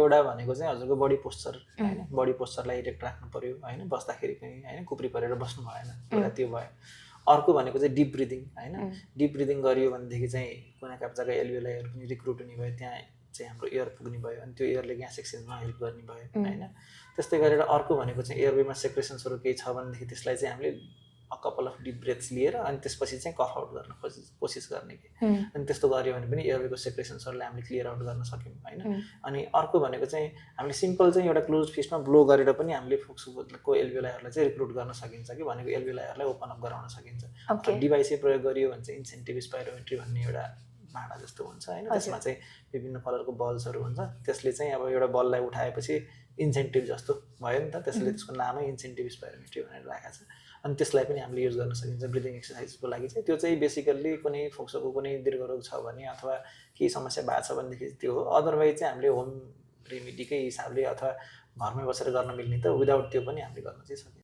एउटा भनेको चाहिँ हजुरको बडी पोस्चर हैन, बडी पोस्चरलाई इरेक्ट राख्नु पर्यो हैन, बस्दाखेरि पनि हैन कुप्री परेर बस्नु भएन, एउटा त्यो भयो। अर्को भनेको चाहिँ डिप ब्रिदिङ हैन, डिप ब्रिदिङ गरियो भनेदेखि चाहिँ कुनै जग्गा एल्भियोलाईहरु पनि रिक्रुट हुने भयो, त्यहाँ चाहिँ हाम्रो एयर पुग्ने भयो, अनि त्यो एयरले ग्यास एक्सचेन्जमा हेल्प गर्ने भयो हैन। त्यस्तै गरेर अर्को भनेको चाहिँ एयरवेमा सेक्रेसन्सहरु केही छ भनेदेखि त्यसलाई चाहिँ हामीले a couple of deep breaths लिएर अनि त्यसपछि चाहिँ कफ आउट गर्न कोसिस गर्ने के। अनि त्यस्तो गर्यो भने पनि एयरवेको सेक्रेसन्सहरुलाई हामीले क्लियर आउट गर्न सक्यौं हैन। अनि अर्को भनेको चाहिँ हामीले सिम्पल चाहिँ एउटा क्लोज फिस्टमा ब्लो गरेर पनि हामीले फुक्सुको एल्भियोलाईहरुलाई चाहिँ रिक्रुट गर्न सकिन्छ कि, भनेको एल्भियोलाईहरुलाई ओपन अप गराउन सकिन्छ। डिभाइसै प्रयोग गरियो भने चाहिँ इन्सेन्टिभ स्पाइरोमेट्री भन्ने एउटा भाँडा जस्तो हुन्छ हैन, त्यसमा चाहिँ विभिन्न कलरको बल्सहरु हुन्छ, त्यसले चाहिँ अब एउटा बललाई उठाएपछि इन्सेन्टिभ जस्तो भयो नि त, त्यसले त्यसको नामै इन्सेन्टिभ स्पाइरोमेट्री भनेर राखेको छ। अनि त्यसलाई पनि हामीले युज गर्न सकिन्छ ब्रिदिङ एक्सरसाइजको लागि चाहिँ। त्यो चाहिँ बेसिकल्ली कुनै फोक्सोको कुनै दीर्घरोग छ भने अथवा केही समस्या भएको छ भनेदेखि त्यो हो। अदरवाइज चाहिँ हामीले होम रेमेडीकै हिसाबले अथवा घरमै बसेर गर्न मिल्ने त विदाउट त्यो पनि हामीले गर्न चाहिँ सकिन्छ।